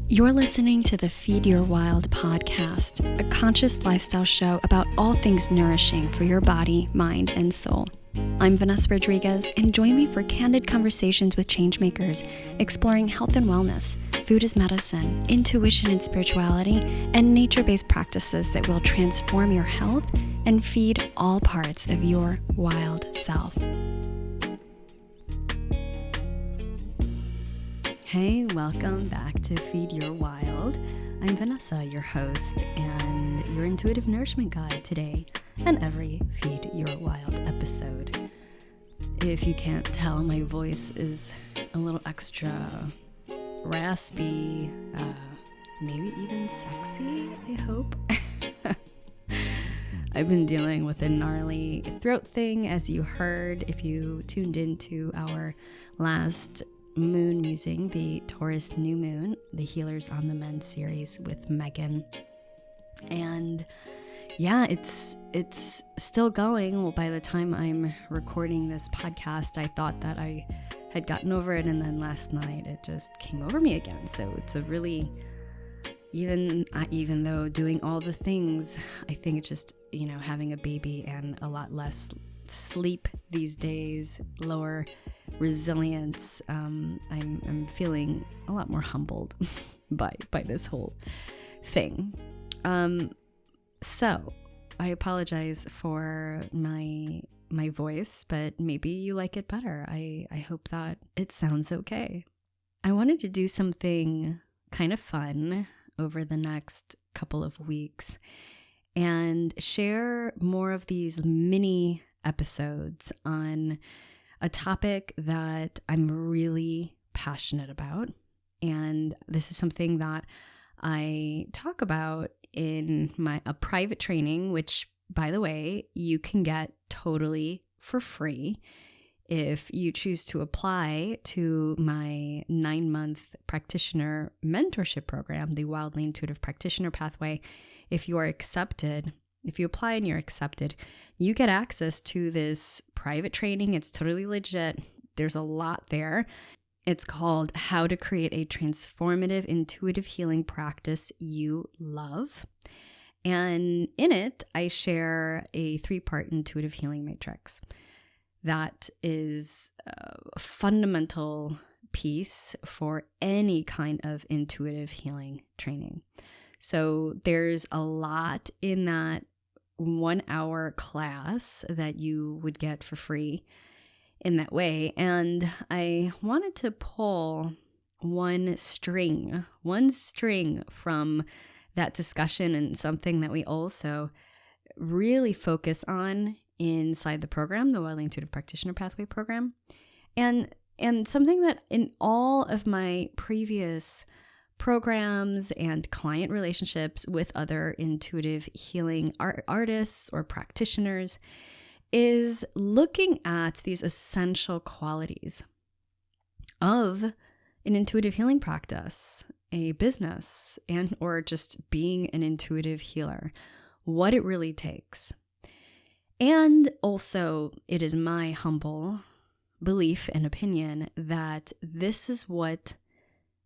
You're listening to the Feed Your Wild podcast, a conscious lifestyle show about all things nourishing for your body, mind, and soul. I'm Vanessa Rodriguez, and join me for candid conversations with changemakers, exploring health and wellness, food as medicine, intuition and spirituality, and nature-based practices that will transform your health and feed all parts of your wild self. Hey, welcome back to Feed Your Wild. I'm Vanessa, your host, and your intuitive nourishment guide today and every Feed Your Wild episode. If you can't tell, my voice is a little extra raspy, maybe even sexy, I hope. I've been dealing with a gnarly throat thing, as you heard if you tuned into our last moon musing, the Taurus new moon, the Healers on the Mend series with Megan. And yeah, it's still going. Well, by the time I'm recording this podcast, I thought that I had gotten over it, and then last night it just came over me again. So it's a really, even though doing all the things, I think it's just, having a baby and a lot less sleep these days, lower resilience. I'm feeling a lot more humbled by this whole thing. So I apologize for my voice, but maybe you like it better. I hope that it sounds okay. I wanted to do something kind of fun over the next couple of weeks and share more of these mini episodes on a topic that I'm really passionate about. And this is something that I talk about in a private training, which, by the way, you can get totally for free if you choose to apply to my 9-month practitioner mentorship program, the Wildly Intuitive Practitioner Pathway. If you are accepted, if you apply and you're accepted, you get access to this private training. It's totally legit. There's a lot there. It's called How to Create a Transformative Intuitive Healing Practice You Love. And in it, I share a 3-part intuitive healing matrix. That is a fundamental piece for any kind of intuitive healing training. So there's a lot in that 1-hour class that you would get for free in that way. And I wanted to pull one string from that discussion, and something that we also really focus on inside the program, the Wildly Intuitive Practitioner Pathway program. And something that in all of my previous programs and client relationships with other intuitive healing artists or practitioners is looking at these essential qualities of an intuitive healing practice, a business, and or just being an intuitive healer, what it really takes. And also, it is my humble belief and opinion that this is what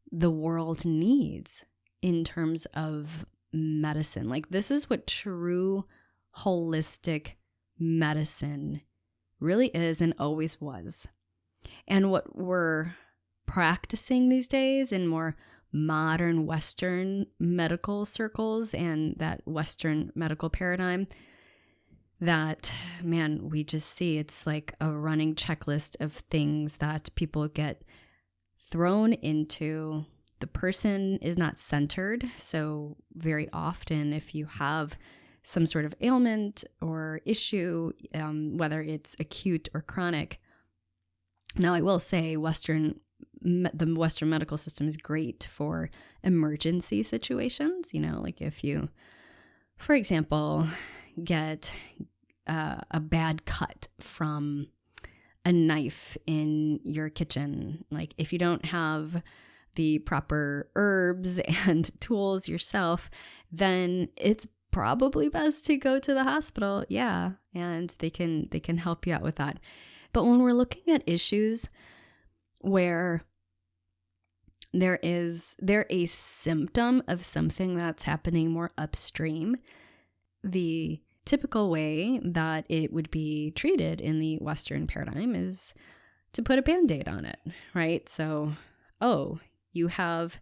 the world needs in terms of medicine. Like, this is what true holistic medicine really is and always was. And what we're practicing these days in more modern Western medical circles and that Western medical paradigm, that, man, we just see it's like a running checklist of things that people get thrown into. The person is not centered. So very often, if you have some sort of ailment or issue, whether it's acute or chronic. Now, I will say the Western medical system is great for emergency situations. Like if you, for example, get a bad cut from a knife in your kitchen. Like if you don't have the proper herbs and tools yourself, then it's probably best to go to the hospital. Yeah, and they can help you out with that. But when we're looking at issues where They're a symptom of something that's happening more upstream. The typical way that it would be treated in the Western paradigm is to put a Band-Aid on it, right? So, oh, you have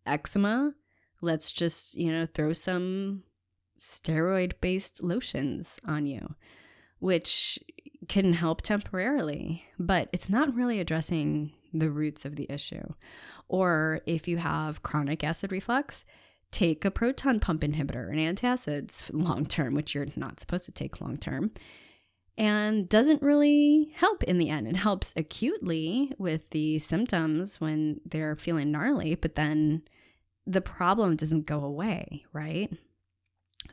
eczema. Let's just, throw some steroid-based lotions on you, which can help temporarily, but it's not really addressing the roots of the issue. Or if you have chronic acid reflux, take a proton pump inhibitor and antacids long-term, which you're not supposed to take long-term, and doesn't really help in the end. It helps acutely with the symptoms when they're feeling gnarly, but then the problem doesn't go away, right?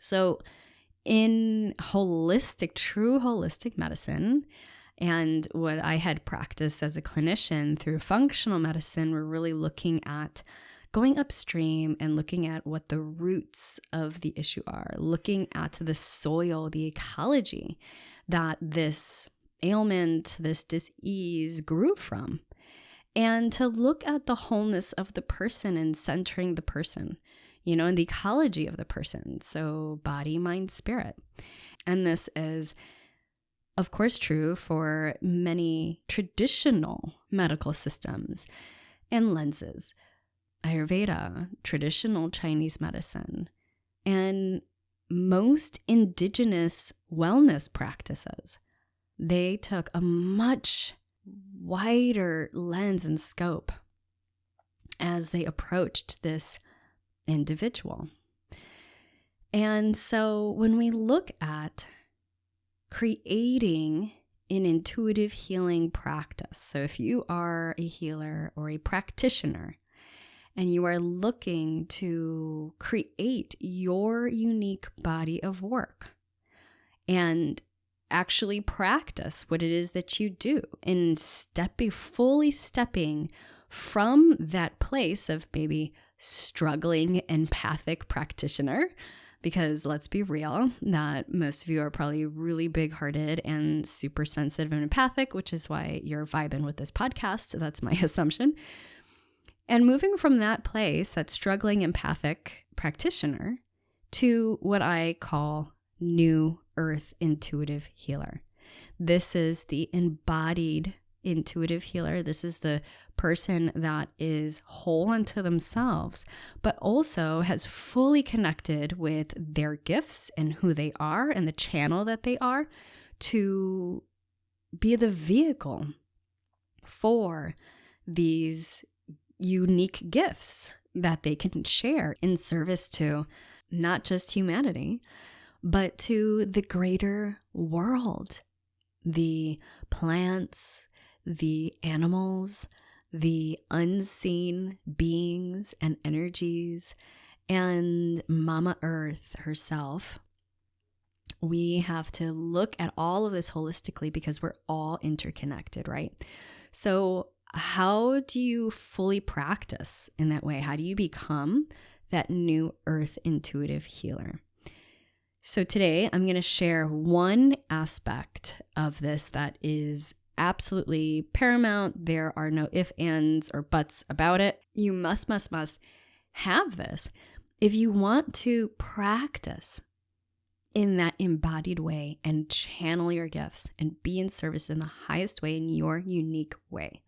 So in true holistic medicine, and what I had practiced as a clinician through functional medicine, we're really looking at going upstream and looking at what the roots of the issue are, looking at the soil, the ecology that this ailment, this disease grew from, and to look at the wholeness of the person and centering the person, and the ecology of the person. So body, mind, spirit. And this is, of course, true for many traditional medical systems and lenses. Ayurveda, traditional Chinese medicine, and most indigenous wellness practices. They took a much wider lens and scope as they approached this individual. And so when we look at creating an intuitive healing practice, so if you are a healer or a practitioner and you are looking to create your unique body of work and actually practice what it is that you do and fully stepping from that place of maybe struggling empathic practitioner, because let's be real, that most of you are probably really big-hearted and super sensitive and empathic, which is why you're vibing with this podcast. So that's my assumption. And moving from that place, that struggling empathic practitioner, to what I call new earth intuitive healer. This is the embodied intuitive healer. This is the person that is whole unto themselves, but also has fully connected with their gifts and who they are and the channel that they are to be the vehicle for these unique gifts that they can share in service to not just humanity, but to the greater world, the plants, the animals, the unseen beings and energies, and Mama Earth herself. We have to look at all of this holistically because we're all interconnected, right? So how do you fully practice in that way? How do you become that new earth intuitive healer? So today I'm going to share one aspect of this that is absolutely paramount. There are no ifs, ands, or buts about it. You must have this if you want to practice in that embodied way and channel your gifts and be in service in the highest way, in your unique way.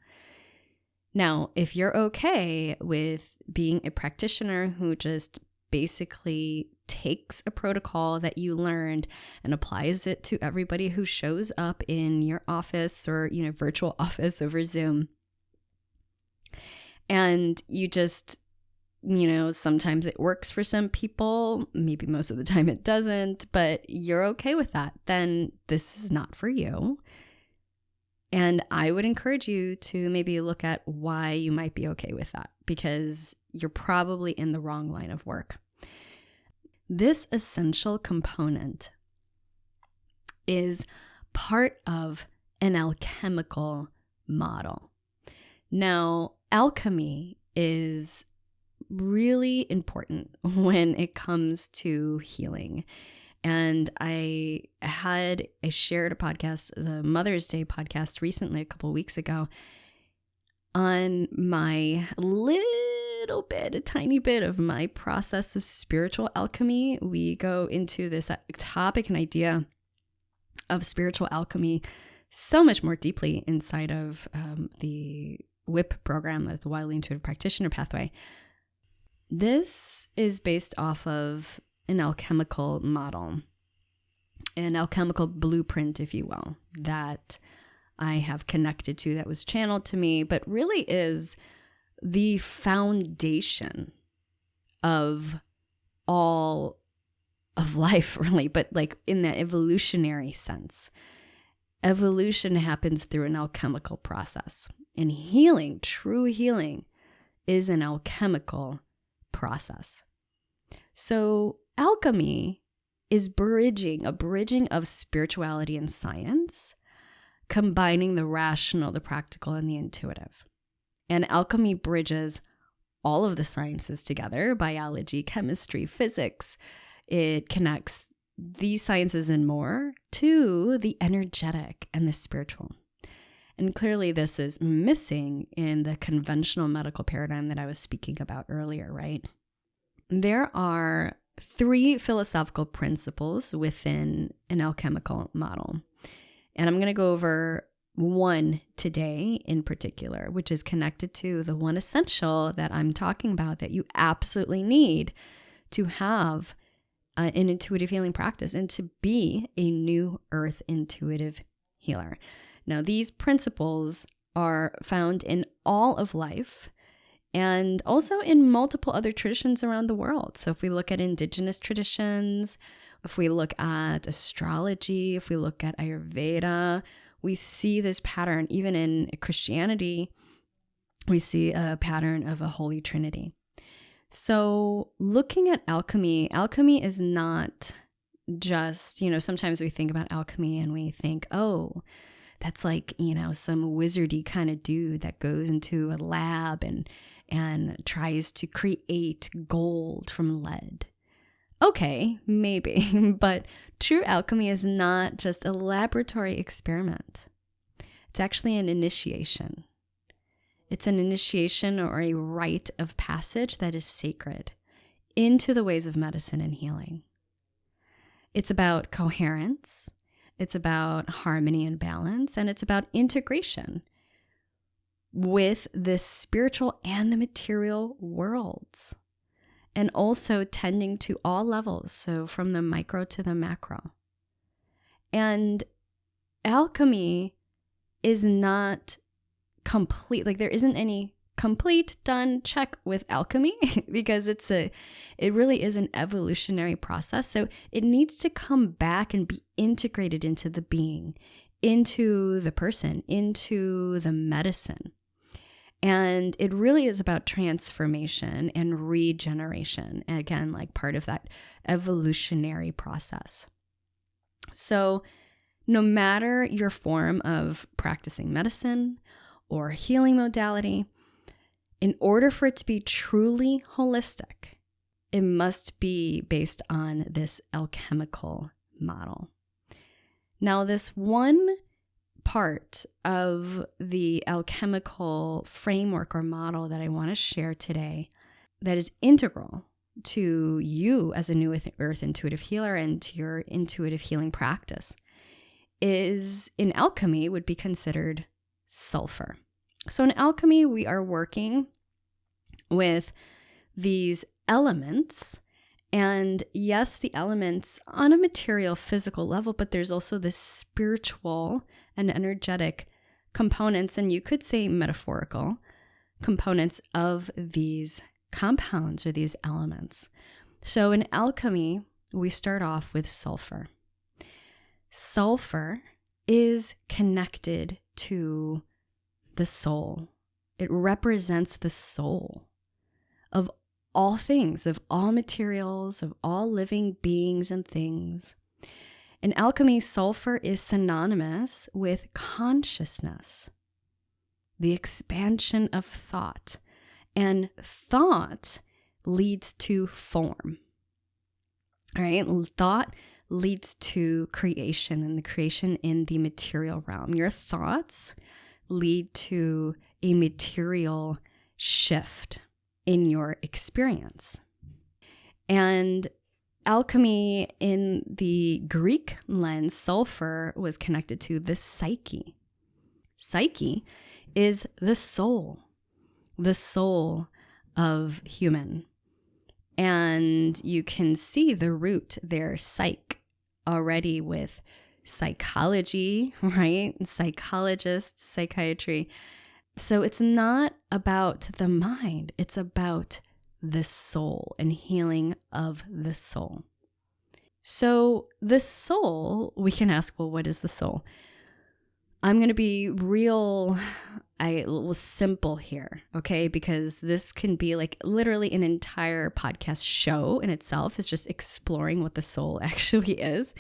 Now, if you're okay with being a practitioner who just basically takes a protocol that you learned and applies it to everybody who shows up in your office or, virtual office over Zoom, and you just, sometimes it works for some people, maybe most of the time it doesn't, but you're okay with that, then this is not for you. And I would encourage you to maybe look at why you might be okay with that, because you're probably in the wrong line of work. This essential component is part of an alchemical model. Now, alchemy is really important when it comes to healing. And I shared a podcast, the Mother's Day podcast recently, a couple weeks ago, on my little a tiny bit of my process of spiritual alchemy. We go into this topic and idea of spiritual alchemy so much more deeply inside of the WIP program, the Wildly Intuitive Practitioner Pathway. This is based off of an alchemical model, an alchemical blueprint, if you will, that I have connected to, that was channeled to me, but really is the foundation of all of life, really, but like in that evolutionary sense. Evolution happens through an alchemical process, and healing, true healing, is an alchemical process. So alchemy is a bridging of spirituality and science, combining the rational, the practical, and the intuitive. And alchemy bridges all of the sciences together: biology, chemistry, physics. It connects these sciences and more to the energetic and the spiritual. And clearly this is missing in the conventional medical paradigm that I was speaking about earlier, right? There are 3 philosophical principles within an alchemical model. And I'm going to go over one today in particular, which is connected to the one essential that I'm talking about that you absolutely need to have an intuitive healing practice and to be a new earth intuitive healer. Now, these principles are found in all of life and also in multiple other traditions around the world. So if we look at indigenous traditions, if we look at astrology, if we look at Ayurveda, we see this pattern. Even in Christianity, we see a pattern of a Holy Trinity. So looking at alchemy is not just, sometimes we think about alchemy and we think, oh, that's like, some wizardy kind of dude that goes into a lab and tries to create gold from lead. Okay, maybe, but true alchemy is not just a laboratory experiment. It's actually an initiation. It's an initiation or a rite of passage that is sacred into the ways of medicine and healing. It's about coherence. It's about harmony and balance, and it's about integration with the spiritual and the material worlds, and also tending to all levels, so from the micro to the macro. And alchemy is not complete, like there isn't any complete, done, check with alchemy because it really is an evolutionary process. So it needs to come back and be integrated into the being, into the person, into the medicine. And it really is about transformation and regeneration. And again, like part of that evolutionary process. So no matter your form of practicing medicine or healing modality, in order for it to be truly holistic, it must be based on this alchemical model. Now, this one part of the alchemical framework or model that I want to share today that is integral to you as a new earth intuitive healer and to your intuitive healing practice is, in alchemy, would be considered sulfur. So in alchemy, we are working with these elements. And yes, the elements on a material, physical level, but there's also this spiritual and energetic components, and you could say metaphorical components of these compounds or these elements. So in alchemy, we start off with sulfur. Sulfur is connected to the soul. It represents the soul of all things, of all materials, of all living beings and things. In alchemy, sulfur is synonymous with consciousness, the expansion of thought. And thought leads to form. All right, thought leads to creation, and the creation in the material realm. Your thoughts lead to a material shift. in your experience. And alchemy in the Greek lens, sulfur was connected to the psyche. Psyche is the soul of human. And you can see the root there, psych, already with psychology, right? Psychologists, psychiatry. So it's not about the mind, it's about the soul and healing of the soul. So the soul, we can ask, well, what is the soul? I'm going to be real simple here, okay? Because this can be like literally an entire podcast show in itself, is just exploring what the soul actually is.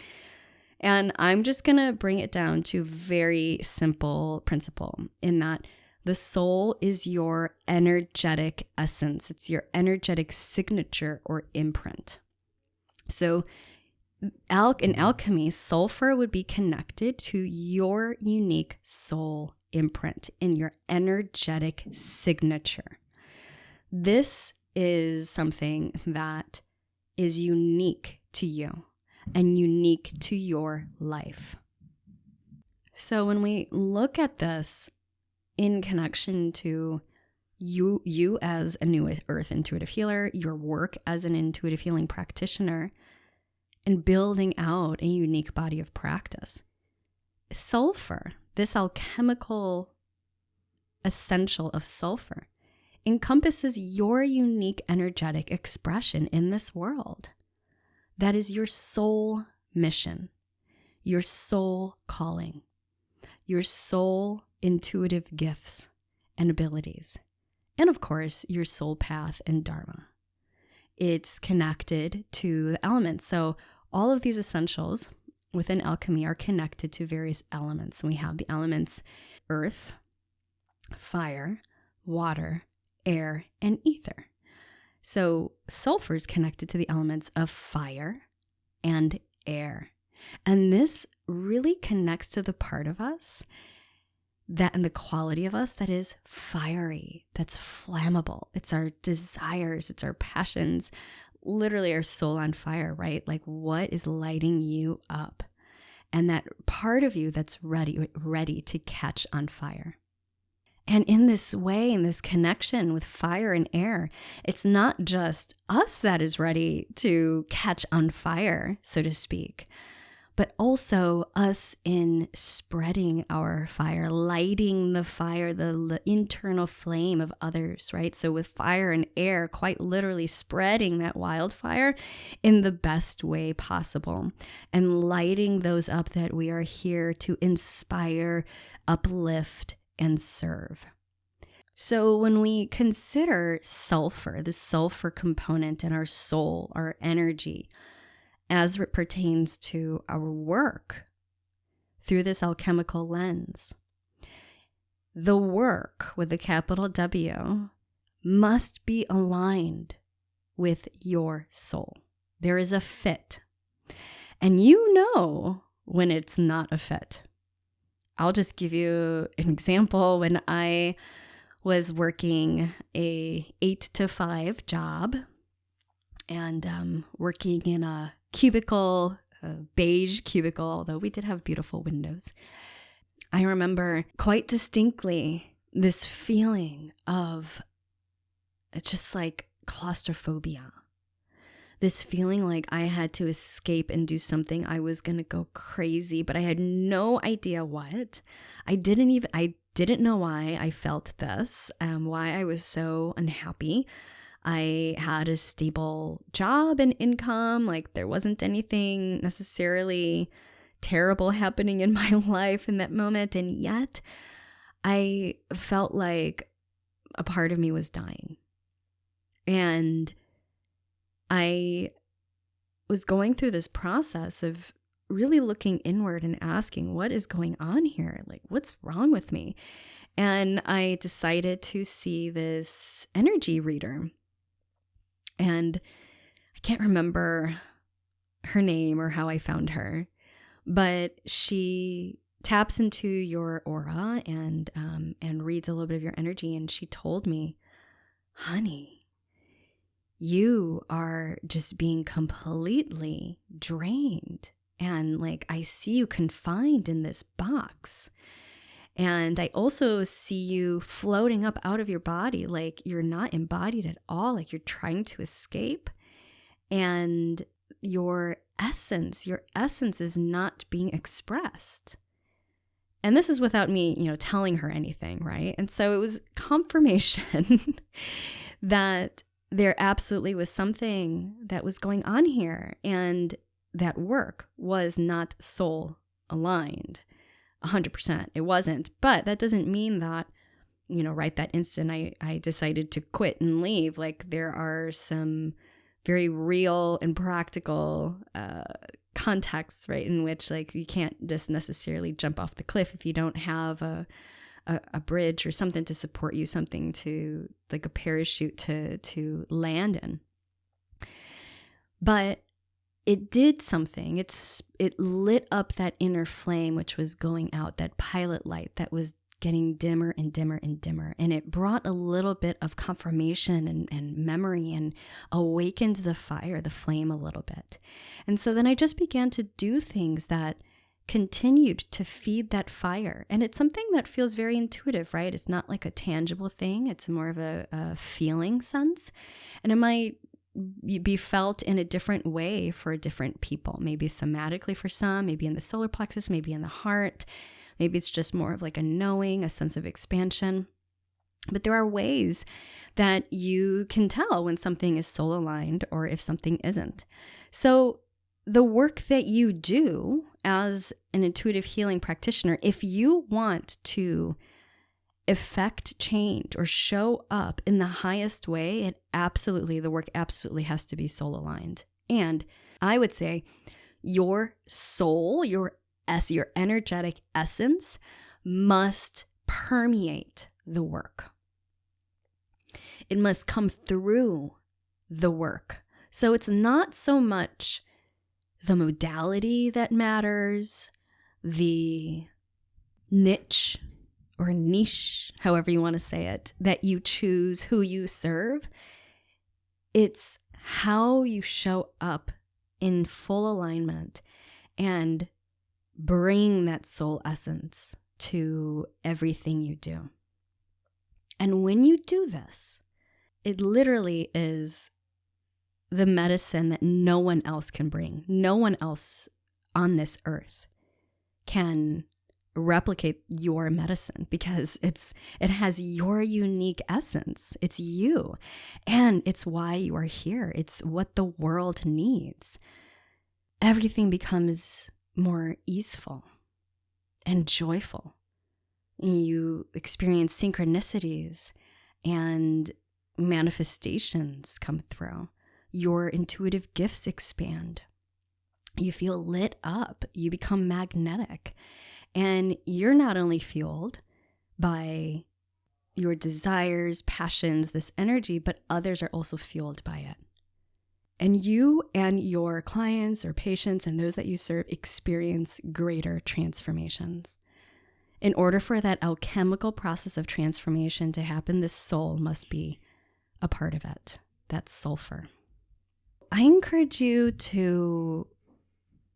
And I'm just going to bring it down to a very simple principle in that the soul is your energetic essence. It's your energetic signature or imprint. So in alchemy, sulfur would be connected to your unique soul imprint in your energetic signature. This is something that is unique to you and unique to your life. So when we look at this in connection to you as a New Earth intuitive healer, your work as an intuitive healing practitioner, and building out a unique body of practice, sulfur, this alchemical essential of sulfur, encompasses your unique energetic expression in this world. That is your soul mission, your soul calling, your soul intuitive gifts and abilities, and of course, your soul path and dharma. It's connected to the elements. So all of these essentials within alchemy are connected to various elements. We have the elements earth, fire, water, air, and ether. So sulfur is connected to the elements of fire and air. And this really connects to the part of us that and the quality of us that is fiery, that's flammable. It's our desires, it's our passions, literally our soul on fire, right? Like what is lighting you up? And that part of you that's ready to catch on fire. And in this way, in this connection with fire and air, it's not just us that is ready to catch on fire, so to speak, but also us in spreading our fire, lighting the fire, the internal flame of others, right? So with fire and air, quite literally spreading that wildfire in the best way possible and lighting those up that we are here to inspire, uplift, and serve. So when we consider sulfur, the sulfur component in our soul, our energy, as it pertains to our work through this alchemical lens, the work with a capital W must be aligned with your soul. There is a fit. And you know when it's not a fit. I'll just give you an example. When I was working a 8-to-5 job and working in a cubicle, a beige cubicle, although we did have beautiful windows. I remember quite distinctly this feeling of just like claustrophobia. This feeling like I had to escape and do something. I was going to go crazy, but I had no idea what. I didn't know why I felt this, why I was so unhappy. I had a stable job and income. Like there wasn't anything necessarily terrible happening in my life in that moment. And yet I felt like a part of me was dying. And I was going through this process of really looking inward and asking, what is going on here? Like, what's wrong with me? And I decided to see this energy reader. And I can't remember her name or how I found her, but she taps into your aura and reads a little bit of your energy. And she told me, honey, you are just being completely drained. And like, I see you confined in this box. And I also see you floating up out of your body, like you're not embodied at all, like you're trying to escape. And your essence is not being expressed. And this is without me, telling her anything, right? And so it was confirmation that there absolutely was something that was going on here. And that work was not soul aligned. 100%. It wasn't. But that doesn't mean that, right that instant I decided to quit and leave. Like, there are some very real and practical contexts, right, in which like you can't just necessarily jump off the cliff if you don't have a bridge or something to support you, something to like a parachute to land in. But it did something. It lit up that inner flame, which was going out, that pilot light that was getting dimmer and dimmer and dimmer. And it brought a little bit of confirmation and memory and awakened the fire, the flame a little bit. And so then I just began to do things that continued to feed that fire. And it's something that feels very intuitive, right? It's not like a tangible thing. It's more of a feeling sense. And it might be felt in a different way for different people, maybe somatically for some, maybe in the solar plexus, maybe in the heart. Maybe it's just more of like a knowing, a sense of expansion. But there are ways that you can tell when something is soul aligned or if something isn't. So the work that you do as an intuitive healing practitioner, if you want to effect change or show up in the highest way, the work absolutely has to be soul aligned. And I would say your soul, your energetic essence must permeate the work. It must come through the work. So it's not so much the modality that matters, the niche or niche, however you want to say it, that you choose who you serve. It's how you show up in full alignment and bring that soul essence to everything you do. And when you do this, it literally is the medicine that no one else can bring. No one else on this earth can replicate your medicine because it has your unique essence. It's you. And it's why you are here. It's what the world needs. Everything becomes more easeful and joyful. You experience synchronicities and manifestations come through. Your intuitive gifts expand. You feel lit up. You become magnetic. And you're not only fueled by your desires, passions, this energy, but others are also fueled by it. And you and your clients or patients and those that you serve experience greater transformations. In order for that alchemical process of transformation to happen, the soul must be a part of it. That's sulfur. I encourage you to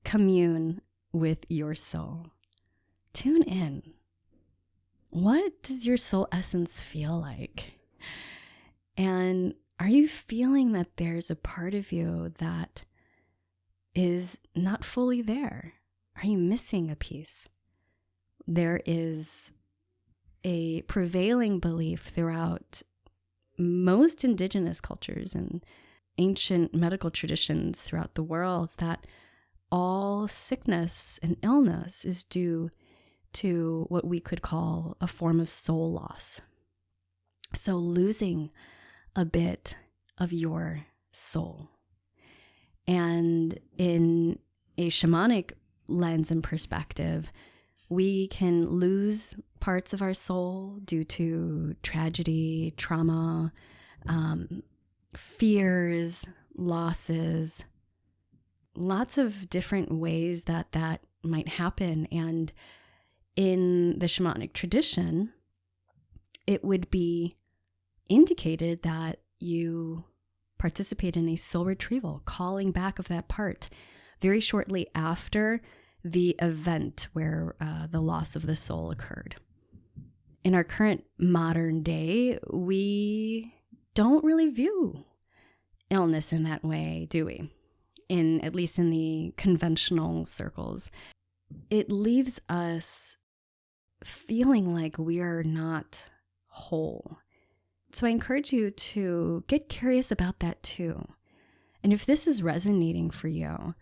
commune with your soul. Tune in. What does your soul essence feel like? And are you feeling that there's a part of you that is not fully there? Are you missing a piece? There is a prevailing belief throughout most indigenous cultures and ancient medical traditions throughout the world that all sickness and illness is due to what we could call a form of soul loss. So losing a bit of your soul. And in a shamanic lens and perspective, we can lose parts of our soul due to tragedy, trauma, fears, losses, lots of different ways that might happen. And in the shamanic tradition, it would be indicated that you participate in a soul retrieval, calling back of that part very shortly after the event where the loss of the soul occurred. In our current modern day, we don't really view illness in that way, do we? At least in the conventional circles. It leaves us feeling like we are not whole. So I encourage you to get curious about that too. And if this is resonating for you,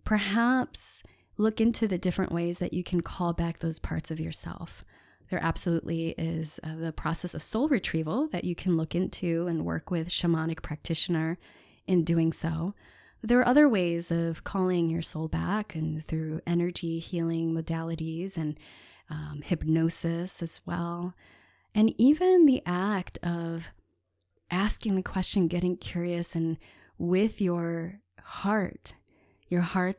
perhaps look into the different ways that you can call back those parts of yourself. There absolutely is the process of soul retrieval that you can look into and work with shamanic practitioner in doing so. There are other ways of calling your soul back, and through energy healing modalities and hypnosis as well. And even the act of asking the question, getting curious, and with your heart's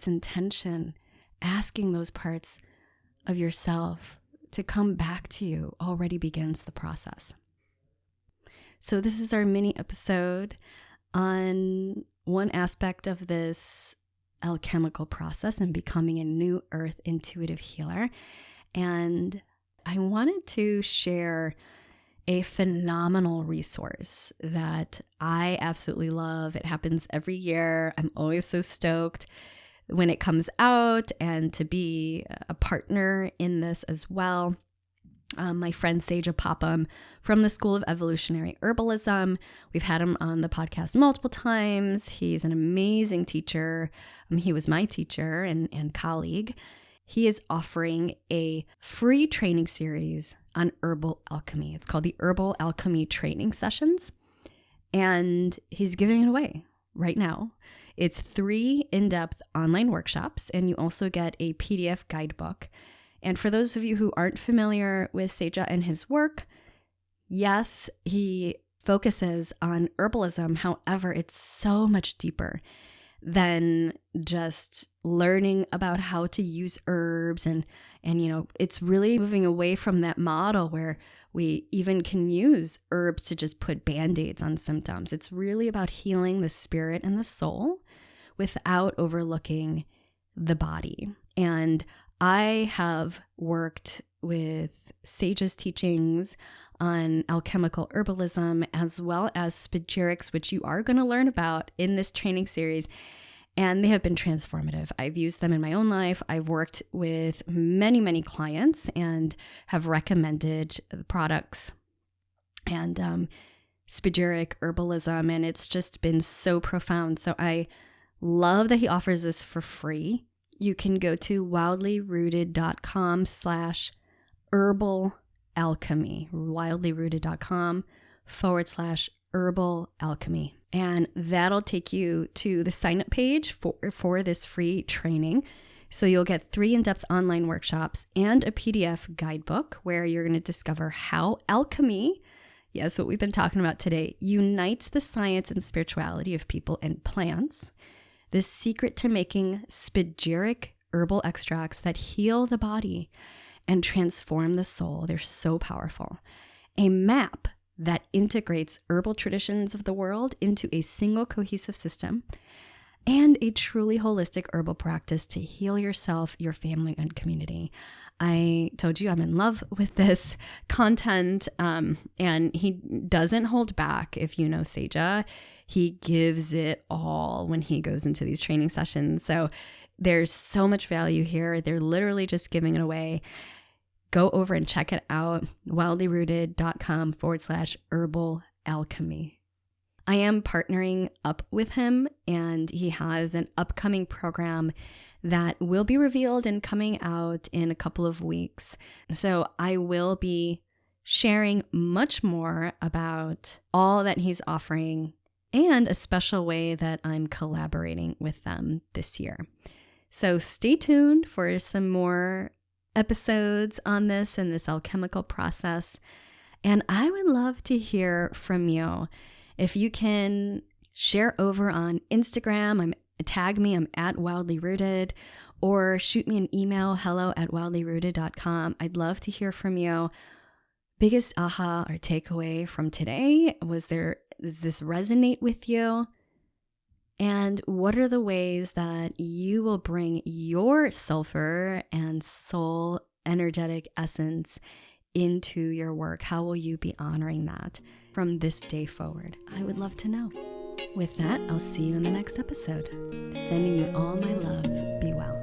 intention, asking those parts of yourself to come back to you already begins the process. So this is our mini episode on one aspect of this alchemical process and becoming a new earth intuitive healer. And I wanted to share a phenomenal resource that I absolutely love. It happens every year. I'm always so stoked when it comes out and to be a partner in this as well. My friend Seja Popham from the School of Evolutionary Herbalism. We've had him on the podcast multiple times. He's an amazing teacher. He was my teacher and colleague. He is offering a free training series on herbal alchemy. It's called the Herbal Alchemy Training Sessions, and he's giving it away right now. It's 3 in-depth online workshops, and you also get a PDF guidebook. And for those of you who aren't familiar with Seja and his work, yes, he focuses on herbalism. However, it's so much deeper than just learning about how to use herbs. And it's really moving away from that model where we even can use herbs to just put Band-Aids on symptoms. It's really about healing the spirit and the soul without overlooking the body. And I have worked with Seja's teachings on alchemical herbalism as well as spagyrics, which you are going to learn about in this training series. And they have been transformative. I've used them in my own life. I've worked with many, many clients and have recommended the products and spagyric herbalism. And it's just been so profound. So I love that he offers this for free. You can go to wildlyrooted.com/herbal alchemy, wildlyrooted.com/herbal alchemy. And that'll take you to the sign-up page for this free training. So you'll get 3 in-depth online workshops and a PDF guidebook where you're going to discover how alchemy, yes, what we've been talking about today, unites the science and spirituality of people and plants. The secret to making spagyric herbal extracts that heal the body and transform the soul. They're so powerful. A map that integrates herbal traditions of the world into a single cohesive system, and a truly holistic herbal practice to heal yourself, your family, and community. I told you I'm in love with this content, and he doesn't hold back. If you know Seja, he gives it all when he goes into these training sessions. So there's so much value here. They're literally just giving it away. Go over and check it out, wildlyrooted.com/herbal alchemy. I am partnering up with him, and he has an upcoming program that will be revealed and coming out in a couple of weeks. So I will be sharing much more about all that he's offering and a special way that I'm collaborating with them this year. So stay tuned for some more episodes on this and this alchemical process. And I would love to hear from you. If you can share over on Instagram, tag me, I'm at wildlyrooted, or shoot me an email, hello@wildlyrooted.com. I'd love to hear from you biggest aha or takeaway from today? Does this resonate with you? And what are the ways that you will bring your sulfur and soul energetic essence into your work? How will you be honoring that from this day forward? I would love to know. With that, I'll see you in the next episode. Sending you all my love. Be well.